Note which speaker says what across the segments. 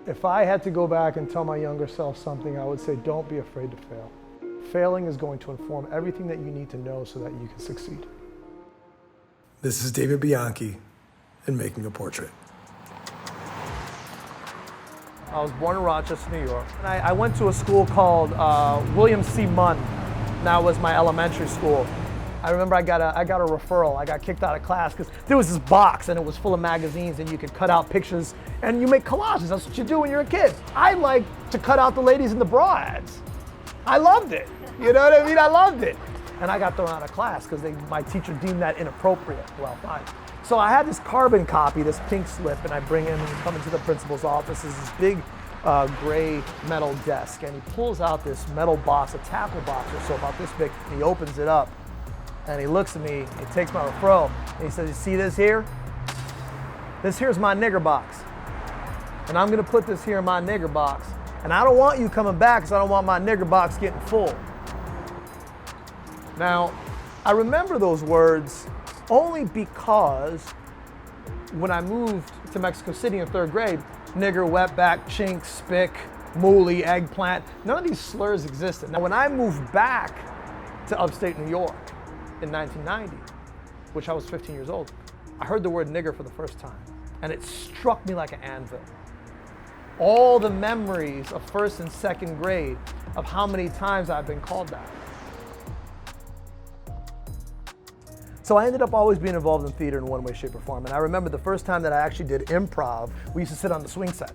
Speaker 1: If I had to go back and tell my younger self something, I would say don't be afraid to fail. Failing is going to inform everything that you need to know so that you can succeed.
Speaker 2: This is David Bianchi in Making a Portrait.
Speaker 1: I was born in Rochester, New York. And I went to a school called William C. Munn. That was my elementary school. I remember I got a referral. I got kicked out of class because there was this box and it was full of magazines and you could cut out pictures and you make collages. That's what you do when you're a kid. I like to cut out the ladies in the bra ads. I loved it. You know what I mean? I loved it. And I got thrown out of class because my teacher deemed that inappropriate. Well, fine. So I had this carbon copy, this pink slip, and I bring in and come into the principal's office. There's this big gray metal desk, and he pulls out this metal box, a tackle box or so, about this big, and he opens it up. And he looks at me, he takes my referral, and he says, you see this here? This here's my nigger box. And I'm gonna put this here in my nigger box. And I don't want you coming back because I don't want my nigger box getting full. Now, I remember those words only because when I moved to Mexico City in 3rd grade, nigger, wetback, chink, spick, moolie, eggplant, none of these slurs existed. Now, when I moved back to upstate New York, in 1990, which I was 15 years old, I heard the word nigger for the first time, and it struck me like an anvil. All the memories of 1st and 2nd grade of how many times I've been called that. So I ended up always being involved in theater in one way, shape, or form. And I remember the first time that I actually did improv, we used to sit on the swing set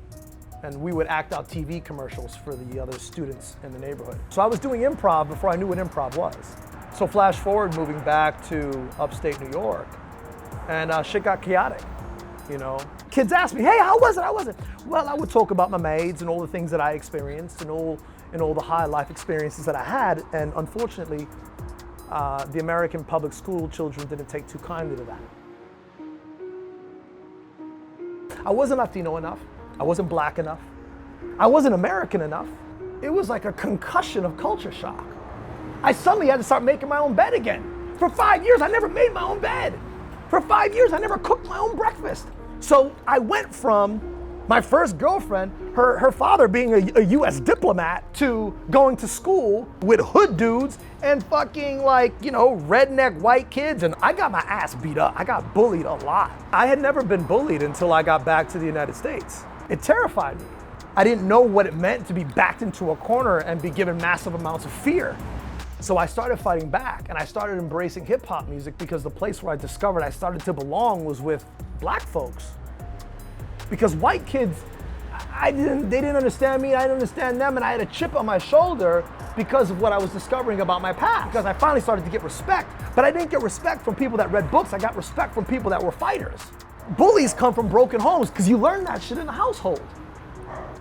Speaker 1: and we would act out TV commercials for the other students in the neighborhood. So I was doing improv before I knew what improv was. So flash forward, moving back to upstate New York, and shit got chaotic, you know. Kids ask me, hey, how was it? Well, I would talk about my maids and all the things that I experienced and all the high life experiences that I had, and unfortunately, the American public school children didn't take too kindly to that. I wasn't Latino enough, I wasn't black enough, I wasn't American enough. It was like a concussion of culture shock. I suddenly had to start making my own bed again. For 5 years, I never made my own bed. For 5 years, I never cooked my own breakfast. So I went from my first girlfriend, her father being a US diplomat, to going to school with hood dudes and fucking redneck white kids, and I got my ass beat up. I got bullied a lot. I had never been bullied until I got back to the United States. It terrified me. I didn't know what it meant to be backed into a corner and be given massive amounts of fear. So I started fighting back, and I started embracing hip hop music because the place where I discovered I started to belong was with black folks. Because white kids, they didn't understand me, I didn't understand them, and I had a chip on my shoulder because of what I was discovering about my past. Because I finally started to get respect, but I didn't get respect from people that read books, I got respect from people that were fighters. Bullies come from broken homes because you learn that shit in the household.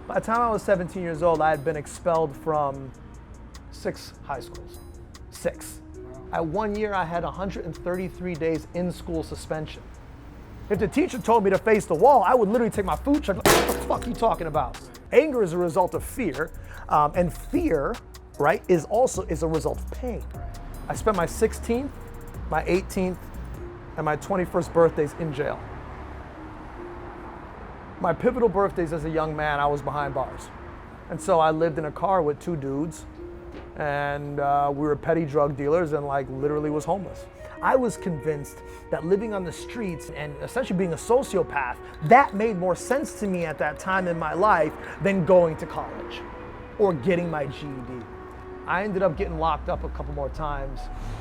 Speaker 1: By the time I was 17 years old, I had been expelled from 6 high schools. 6. At 1 year, I had 133 days in school suspension. If the teacher told me to face the wall, I would literally take my food truck, what the fuck are you talking about? Anger is a result of fear, and fear, right, is a result of pain. I spent my 16th, my 18th, and my 21st birthdays in jail. My pivotal birthdays as a young man, I was behind bars. And so I lived in a car with 2 dudes, and we were petty drug dealers and literally was homeless. I was convinced that living on the streets and essentially being a sociopath, that made more sense to me at that time in my life than going to college or getting my GED. I ended up getting locked up a couple more times.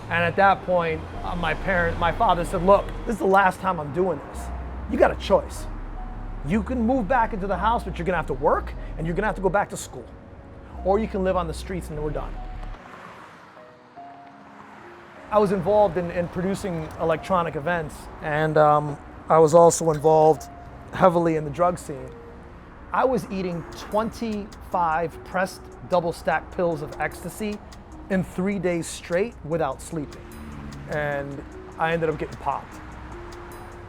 Speaker 1: And at that point, my father said, look, this is the last time I'm doing this. You got a choice. You can move back into the house, but you're gonna have to work and you're gonna have to go back to school. Or you can live on the streets and then we're done. I was involved in producing electronic events, and I was also involved heavily in the drug scene. I was eating 25 pressed double-stacked pills of ecstasy in 3 days straight without sleeping, and I ended up getting popped.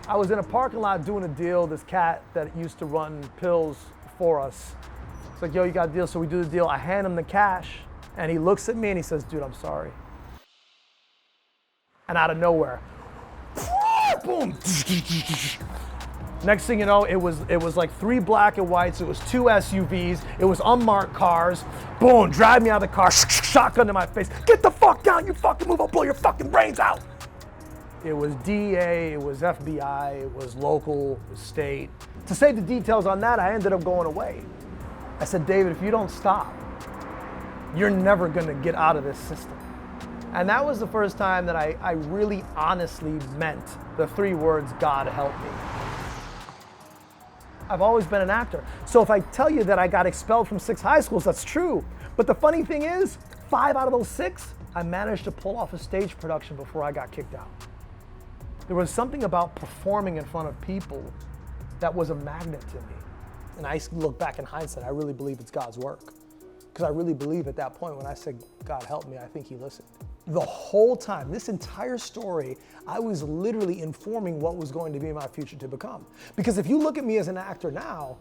Speaker 1: I was in a parking lot doing a deal, this cat that used to run pills for us. It's like, yo, you got a deal, so we do the deal. I hand him the cash, and he looks at me and he says, dude, I'm sorry. And out of nowhere, boom, Next thing you know, it was like 3 black and whites, it was 2 SUVs, it was unmarked cars. Boom, drive me out of the car, shotgun to my face. Get the fuck down, you fucking move, I'll blow your fucking brains out. It was DEA, it was FBI, it was local, it was state. To save the details on that, I ended up going away. I said, David, if you don't stop, you're never gonna get out of this system. And that was the first time that I really honestly meant the 3 words, God help me. I've always been an actor. So if I tell you that I got expelled from 6 high schools, that's true. But the funny thing is, 5 out of those 6, I managed to pull off a stage production before I got kicked out. There was something about performing in front of people that was a magnet to me. And I look back in hindsight, I really believe it's God's work. Because I really believe at that point when I said, God help me, I think he listened. The whole time, this entire story, I was literally informing what was going to be my future to become. Because if you look at me as an actor now,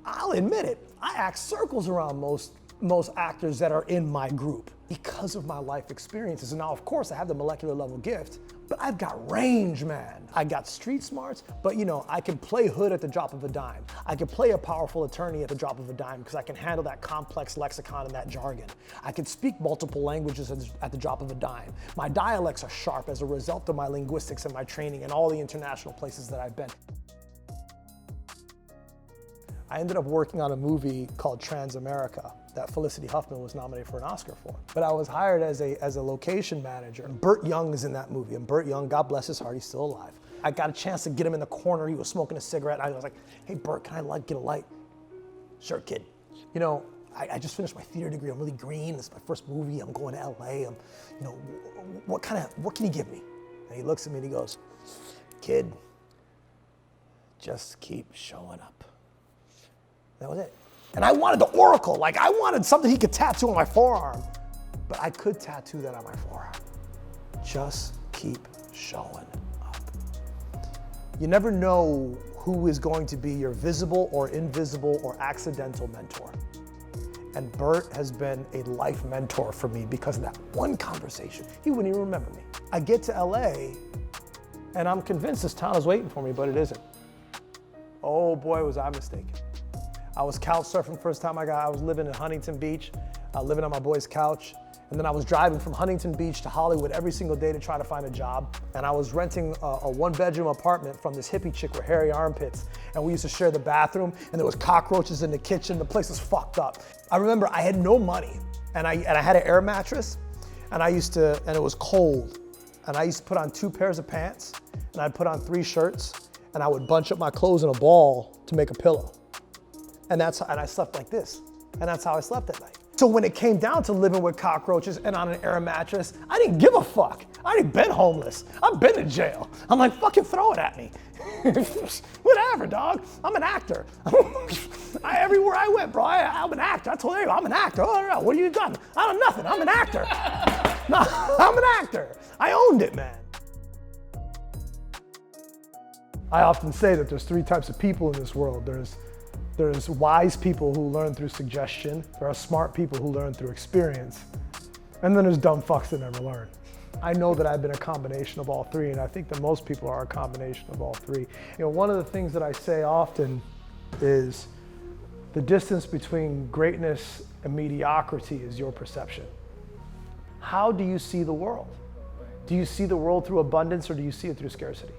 Speaker 1: I'll admit it, I act circles around most actors that are in my group because of my life experiences. And now, of course, I have the molecular level gift, but I've got range, man. I got street smarts, but you know, I can play hood at the drop of a dime. I can play a powerful attorney at the drop of a dime because I can handle that complex lexicon and that jargon. I can speak multiple languages at the drop of a dime. My dialects are sharp as a result of my linguistics and my training and all the international places that I've been. I ended up working on a movie called Trans-America that Felicity Huffman was nominated for an Oscar for. But I was hired as a location manager, and Burt Young is in that movie. And Burt Young, God bless his heart, he's still alive. I got a chance to get him in the corner. He was smoking a cigarette. I was like, hey, Burt, can I get a light? Sure, kid. You know, I just finished my theater degree. I'm really green. This is my first movie. I'm going to LA. What can you give me? And he looks at me and he goes, kid, just keep showing up. That was it. And I wanted the oracle, like I wanted something he could tattoo on my forearm, but I could tattoo that on my forearm. Just keep showing up. You never know who is going to be your visible or invisible or accidental mentor. And Burt has been a life mentor for me because of that one conversation. He wouldn't even remember me. I get to LA and I'm convinced this town is waiting for me, but it isn't. Oh boy, was I mistaken. I was couch surfing first time I was living in Huntington Beach, living on my boy's couch. And then I was driving from Huntington Beach to Hollywood every single day to try to find a job. And I was renting a 1-bedroom apartment from this hippie chick with hairy armpits. And we used to share the bathroom, and there was cockroaches in the kitchen. The place was fucked up. I remember I had no money, and I had an air mattress, and it was cold. And I used to put on 2 pairs of pants, and I'd put on 3 shirts, and I would bunch up my clothes in a ball to make a pillow. And I slept like this. And that's how I slept at night. So when it came down to living with cockroaches and on an air mattress, I didn't give a fuck. I already been homeless. I've been to jail. I'm like, fucking throw it at me. Whatever, dog. I'm an actor. Everywhere I went, bro, I'm an actor. I told everyone, I'm an actor. Oh, no, what have you done? I don't know nothing. I'm an actor. No, I'm an actor. I owned it, man. I often say that there's 3 types of people in this world. There's wise people who learn through suggestion. There are smart people who learn through experience. And then there's dumb fucks that never learn. I know that I've been a combination of all 3, and I think that most people are a combination of all 3. You know, one of the things that I say often is the distance between greatness and mediocrity is your perception. How do you see the world? Do you see the world through abundance or do you see it through scarcity?